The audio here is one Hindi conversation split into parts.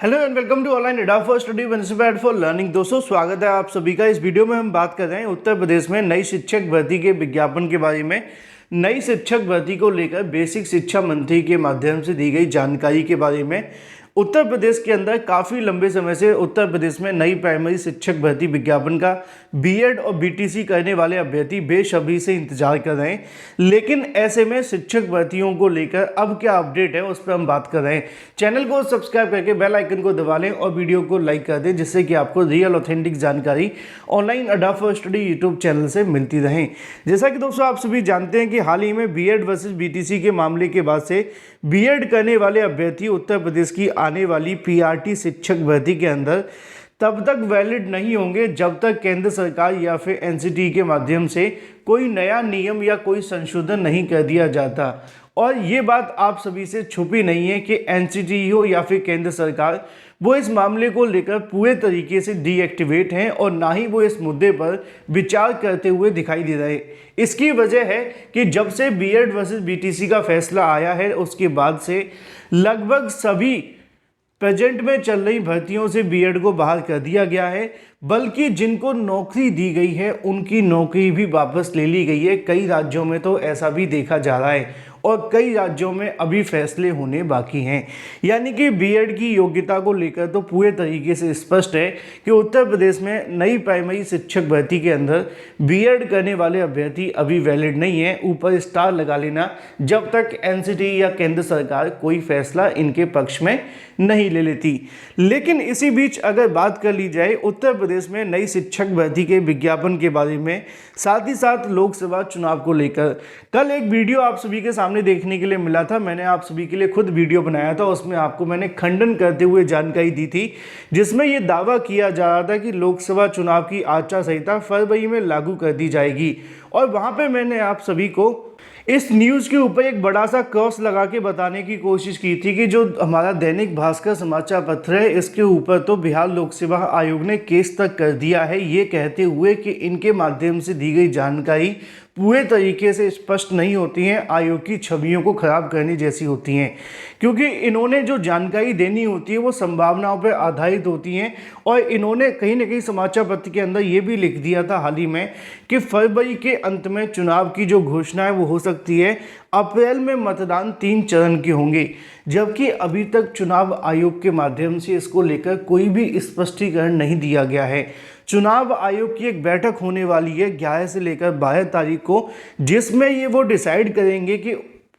Hello and welcome to online एडा for study principle for learning. दोस्तों स्वागत है आप सभी का। इस वीडियो में हम बात कर रहे हैं उत्तर प्रदेश में नई शिक्षक भर्ती के विज्ञापन के बारे में। नई शिक्षक भर्ती को लेकर बेसिक शिक्षा मंत्री के माध्यम से दी गई जानकारी के बारे में। उत्तर प्रदेश के अंदर काफ़ी लंबे समय से उत्तर प्रदेश में नई प्राइमरी शिक्षक भर्ती विज्ञापन का बीएड और बीटीसी करने वाले अभ्यर्थी बेसब्री से इंतजार कर रहे हैं। लेकिन ऐसे में शिक्षक भर्तियों को लेकर अब क्या अपडेट है उस पर हम बात कर रहे हैं। चैनल को सब्सक्राइब करके बेल आइकन को दबा लें और वीडियो को लाइक कर दें, जिससे कि आपको रियल ऑथेंटिक जानकारी ऑनलाइन अड्डा फॉर स्टडी यूट्यूब चैनल से मिलती रहे। जैसा कि दोस्तों आप सभी जानते हैं कि हाल ही में बीएड वर्सेस बीटीसी के मामले के बाद से बीएड करने वाले अभ्यर्थी उत्तर प्रदेश की आने वाली पीआरटी शिक्षक भर्ती के अंदर तब तक वैलिड नहीं होंगे जब तक केंद्र सरकार या फिर एनसीटी के माध्यम से कोई नया नियम या कोई संशोधन नहीं कर दिया जाता। और ये बात आप सभी से छुपी नहीं है कि एनसीटी हो या फिर केंद्र सरकार, वो इस मामले को लेकर पूरे तरीके से डीएक्टिवेट हैं और ना ही वो इस मुद्दे पर विचार करते हुए दिखाई दे रहे। इसकी वजह है कि जब से बीएड वर्सेस बीटीसी का फैसला आया है उसके बाद से लगभग सभी प्रेजेंट में चल रही भर्तियों से बीएड को बाहर कर दिया गया है, बल्कि जिनको नौकरी दी गई है उनकी नौकरी भी वापस ले ली गई है। कई राज्यों में तो ऐसा भी देखा जा रहा है और कई राज्यों में अभी फैसले होने बाकी हैं। यानी कि बीएड की योग्यता को लेकर तो पूरे तरीके से स्पष्ट है कि उत्तर प्रदेश में नई प्राइमरी शिक्षक भर्ती के अंदर बीएड करने वाले अभ्यर्थी अभी वैलिड नहीं है। ऊपर स्टार लगा लेना जब तक एनसीटी या केंद्र सरकार कोई फैसला इनके पक्ष में नहीं ले लेती। लेकिन इसी बीच अगर बात कर ली जाए उत्तर प्रदेश में नई शिक्षक भर्ती के विज्ञापन के बारे में, साथ ही साथ लोकसभा चुनाव को लेकर कल एक वीडियो आप सभी के सामने देखने के लिए मिला था। मैंने आप सभी के लिए खुद वीडियो बनाया था, उसमें आपको मैंने खंडन करते हुए जानकारी दी थी, जिसमें यह दावा किया जा रहा था कि लोकसभा चुनाव की आचार संहिता फरवरी में लागू कर दी जाएगी। और वहां पे मैंने आप सभी को इस न्यूज़ के ऊपर एक बड़ा सा क्रॉस लगा के बताने की कोशिश की थी कि जो हमारा दैनिक भास्कर समाचार पत्र है, इसके ऊपर तो बिहार लोक सेवा आयोग ने केस तक कर दिया है, ये कहते हुए कि इनके माध्यम से दी गई जानकारी पूरे तरीके से स्पष्ट नहीं होती हैं, आयोग की छवियों को खराब करने जैसी होती हैं, क्योंकि इन्होंने जो जानकारी देनी होती है वो संभावनाओं पर आधारित होती हैं। और इन्होंने कहीं ना कहीं समाचार पत्र के अंदर ये भी लिख दिया था हाल ही में कि फरवरी के अंत में चुनाव की जो घोषणा है वो हो सकती है, अप्रैल में मतदान 3 चरण के होंगे, जबकि अभी तक चुनाव आयोग के माध्यम से इसको लेकर कोई भी स्पष्टीकरण नहीं दिया गया है। चुनाव आयोग की एक बैठक होने वाली है 11 से लेकर 12 तारीख को, जिसमें ये वो डिसाइड करेंगे कि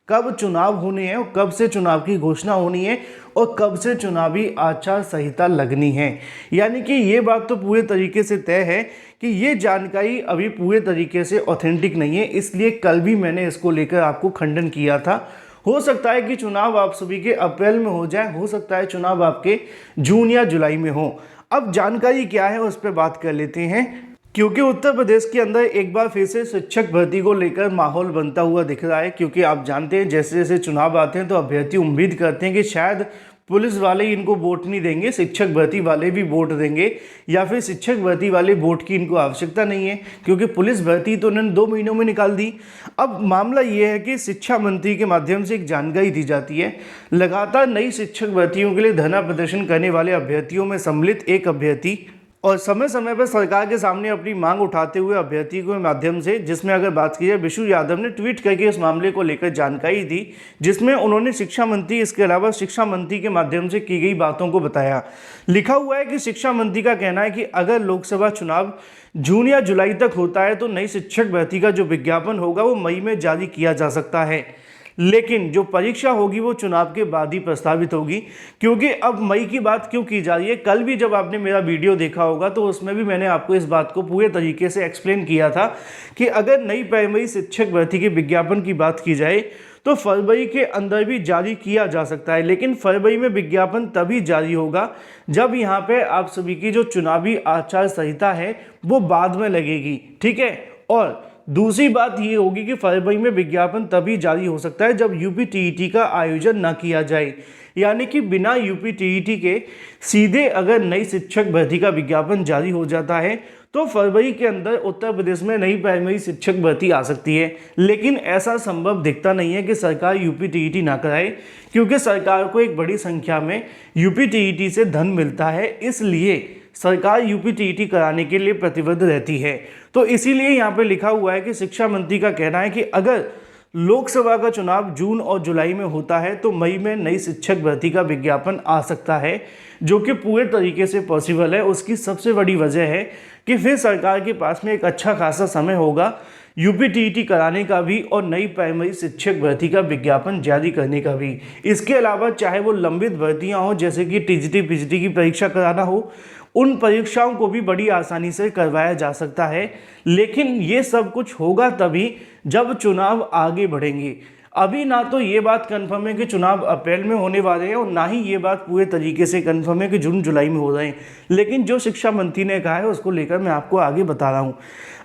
कब चुनाव होने हैं और कब से चुनाव की घोषणा होनी है और कब से चुनावी आचार संहिता लगनी है। यानी कि ये बात तो पूरे तरीके से तय है कि ये जानकारी अभी पूरे तरीके से ऑथेंटिक नहीं है, इसलिए कल भी मैंने इसको लेकर आपको खंडन किया था। हो सकता है कि चुनाव आप सभी के अप्रैल में हो जाए, हो सकता है चुनाव आपके जून या जुलाई में हो। अब जानकारी क्या है उस पर बात कर लेते हैं, क्योंकि उत्तर प्रदेश के अंदर एक बार फिर से शिक्षक भर्ती को लेकर माहौल बनता हुआ दिख रहा है। क्योंकि आप जानते हैं जैसे जैसे चुनाव आते हैं तो अभ्यर्थी उम्मीद करते हैं कि शायद पुलिस वाले इनको वोट नहीं देंगे, शिक्षक भर्ती वाले भी वोट देंगे, या फिर शिक्षक भर्ती वाले वोट की इनको आवश्यकता नहीं है क्योंकि पुलिस भर्ती तो उन्होंने 2 महीनों में निकाल दी। अब मामला ये है कि शिक्षा मंत्री के माध्यम से एक जानकारी दी जाती है, लगातार नई शिक्षक भर्तियों के लिए धरना प्रदर्शन करने वाले अभ्यर्थियों में सम्मिलित एक अभ्यर्थी और समय समय पर सरकार के सामने अपनी मांग उठाते हुए अभ्यर्थी के माध्यम से, जिसमें अगर बात की जाए विशु यादव ने ट्वीट करके इस मामले को लेकर जानकारी दी, जिसमें उन्होंने शिक्षा मंत्री इसके अलावा शिक्षा मंत्री के माध्यम से की गई बातों को बताया। लिखा हुआ है कि शिक्षा मंत्री का कहना है कि अगर लोकसभा चुनाव जून या जुलाई तक होता है तो नई शिक्षक भर्ती का जो विज्ञापन होगा वो मई में जारी किया जा सकता है, लेकिन जो परीक्षा होगी वो चुनाव के बाद ही प्रस्तावित होगी। क्योंकि अब मई की बात क्यों की जा रही है, कल भी जब आपने मेरा वीडियो देखा होगा तो उसमें भी मैंने आपको इस बात को पूरे तरीके से एक्सप्लेन किया था कि अगर नई प्राइमरी शिक्षक भर्ती के विज्ञापन की बात की जाए तो फरवरी के अंदर भी जारी किया जा सकता है, लेकिन फरवरी में विज्ञापन तभी जारी होगा जब यहाँ पे आप सभी की जो चुनावी आचार संहिता है वो बाद में लगेगी। ठीक है, और दूसरी बात ये होगी कि फरवरी में विज्ञापन तभी जारी हो सकता है जब यूपी-टीईटी का आयोजन ना किया जाए। यानी कि बिना यूपी-टीईटी के सीधे अगर नई शिक्षक भर्ती का विज्ञापन जारी हो जाता है तो फरवरी के अंदर उत्तर प्रदेश में नई प्राइमरी शिक्षक भर्ती आ सकती है। लेकिन ऐसा संभव दिखता नहीं है कि सरकार यूपीटीईटी ना कराए, क्योंकि सरकार को एक बड़ी संख्या में यूपीटीईटी से धन मिलता है, इसलिए सरकार यूपीटीईटी कराने के लिए प्रतिबद्ध रहती है। तो इसीलिए यहाँ पे लिखा हुआ है कि शिक्षा मंत्री का कहना है कि अगर लोकसभा का चुनाव जून और जुलाई में होता है तो मई में नई शिक्षक भर्ती का विज्ञापन आ सकता है, जो कि पूरे तरीके से पॉसिबल है। उसकी सबसे बड़ी वजह है कि फिर सरकार के पास में एक अच्छा खासा समय होगा यूपीटीईटी कराने का भी और नई प्राइमरी शिक्षक भर्ती का विज्ञापन जारी करने का भी। इसके अलावा चाहे वो लंबित भर्तियां हो, जैसे कि टीजीटी पीजीटी की परीक्षा कराना हो, उन परीक्षाओं को भी बड़ी आसानी से करवाया जा सकता है। लेकिन ये सब कुछ होगा तभी जब चुनाव आगे बढ़ेंगे। अभी ना तो ये बात कंफर्म है कि चुनाव अप्रैल में होने वाले हैं, और ना ही ये बात पूरे तरीके से कंफर्म है कि जून जुलाई में हो रहे हैं। लेकिन जो शिक्षा मंत्री ने कहा है उसको लेकर मैं आपको आगे बता रहा हूँ।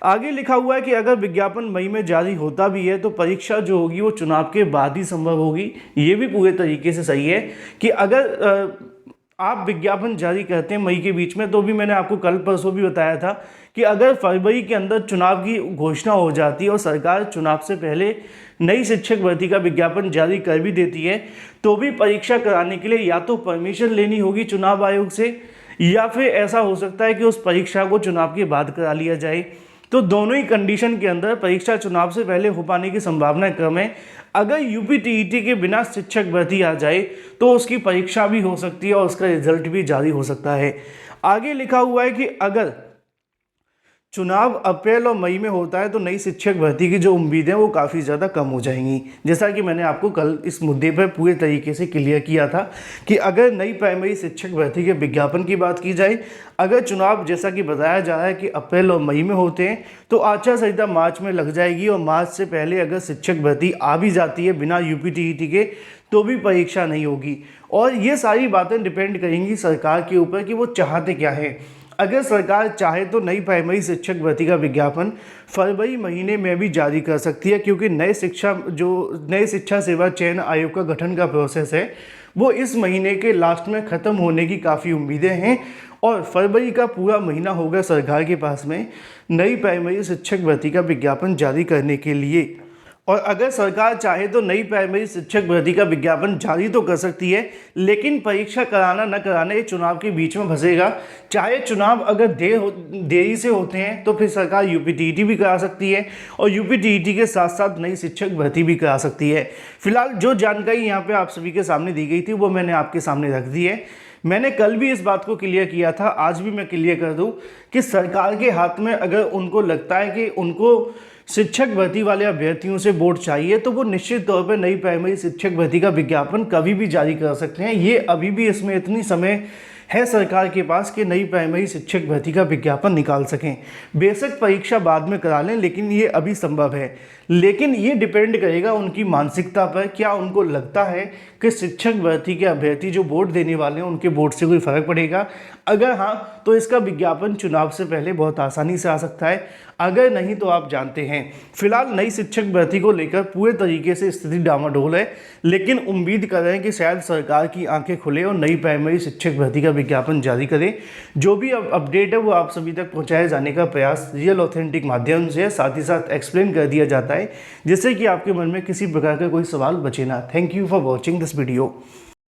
आगे लिखा हुआ है कि अगर विज्ञापन मई में जारी होता भी है तो परीक्षा जो होगी वो चुनाव के बाद ही संभव होगी। ये भी पूरे तरीके से सही है कि अगर आप विज्ञापन जारी करते हैं मई के बीच में, तो भी मैंने आपको कल परसों भी बताया था कि अगर फरवरी के अंदर चुनाव की घोषणा हो जाती है और सरकार चुनाव से पहले नई शिक्षक भर्ती का विज्ञापन जारी कर भी देती है, तो भी परीक्षा कराने के लिए या तो परमिशन लेनी होगी चुनाव आयोग से, या फिर ऐसा हो सकता है कि उस परीक्षा को चुनाव के बाद करा लिया जाए। तो दोनों ही कंडीशन के अंदर परीक्षा चुनाव से पहले हो पाने की संभावना कम है। अगर यूपीटीईटी के बिना शिक्षक भर्ती आ जाए तो उसकी परीक्षा भी हो सकती है और उसका रिजल्ट भी जारी हो सकता है। आगे लिखा हुआ है कि अगर चुनाव अप्रैल और मई में होता है तो नई शिक्षक भर्ती की जो उम्मीदें वो काफ़ी ज़्यादा कम हो जाएंगी। जैसा कि मैंने आपको कल इस मुद्दे पर पूरे तरीके से क्लियर किया था कि अगर नई प्राइमरी शिक्षक भर्ती के विज्ञापन की बात की जाए, अगर चुनाव जैसा कि बताया जा रहा है कि अप्रैल और मई में होते हैं तो आचार संहिता मार्च में लग जाएगी, और मार्च से पहले अगर शिक्षक भर्ती आ भी जाती है बिना यूपीटीईटी के तो भी परीक्षा नहीं होगी। और ये सारी बातें डिपेंड करेंगी सरकार के ऊपर कि वो चाहते क्या है। अगर सरकार चाहे तो नई प्राइमरी शिक्षक भर्ती का विज्ञापन फरवरी महीने में भी जारी कर सकती है, क्योंकि नए शिक्षा सेवा चयन आयोग का गठन का प्रोसेस है वो इस महीने के लास्ट में ख़त्म होने की काफ़ी उम्मीदें हैं, और फरवरी का पूरा महीना होगा सरकार के पास में नई प्राइमरी शिक्षक भर्ती का विज्ञापन जारी करने के लिए। और अगर सरकार चाहे तो नई प्राइमरी शिक्षक भर्ती का विज्ञापन जारी तो कर सकती है, लेकिन परीक्षा कराना न कराना ये चुनाव के बीच में फंसेगा। चाहे चुनाव अगर देरी से होते हैं तो फिर सरकार यूपीटीईटी भी करा सकती है, और यूपीटीईटी के साथ साथ नई शिक्षक भर्ती भी करा सकती है। फिलहाल जो जानकारी यहाँ पे आप सभी के सामने दी गई थी वो मैंने आपके सामने रख दी है। मैंने कल भी इस बात को क्लियर किया था, आज भी मैं क्लियर कर दूं कि सरकार के हाथ में अगर उनको लगता है कि उनको शिक्षक भर्ती वाले अभ्यर्थियों से वोट चाहिए तो वो निश्चित तौर पर नई प्राइमरी शिक्षक भर्ती का विज्ञापन कभी भी जारी कर सकते हैं। ये अभी भी इसमें इतनी समय है सरकार के पास कि नई प्राइमरी शिक्षक भर्ती का विज्ञापन निकाल सकें। बेशक परीक्षा बाद में करा लें, लेकिन ये अभी संभव है। लेकिन ये डिपेंड करेगा उनकी मानसिकता पर, क्या उनको लगता है कि शिक्षक भर्ती के अभ्यर्थी जो वोट देने वाले हैं उनके वोट से कोई फर्क पड़ेगा। अगर हाँ तो इसका विज्ञापन चुनाव से पहले बहुत आसानी से आ सकता है, अगर नहीं तो आप जानते हैं फिलहाल नई शिक्षक भर्ती को लेकर पूरे तरीके से स्थिति डामाडोल है। लेकिन उम्मीद कर रहे हैं कि शायद सरकार की आंखें खुले और नई प्राइमरी शिक्षक भर्ती का विज्ञापन जारी करें। जो भी अपडेट है वो आप सभी तक पहुंचाए जाने का प्रयास रियल ऑथेंटिक माध्यम से, साथ ही साथ एक्सप्लेन कर दिया जाता है जिससे कि आपके मन में किसी प्रकार का कोई सवाल बचे ना। Thank you for watching this video.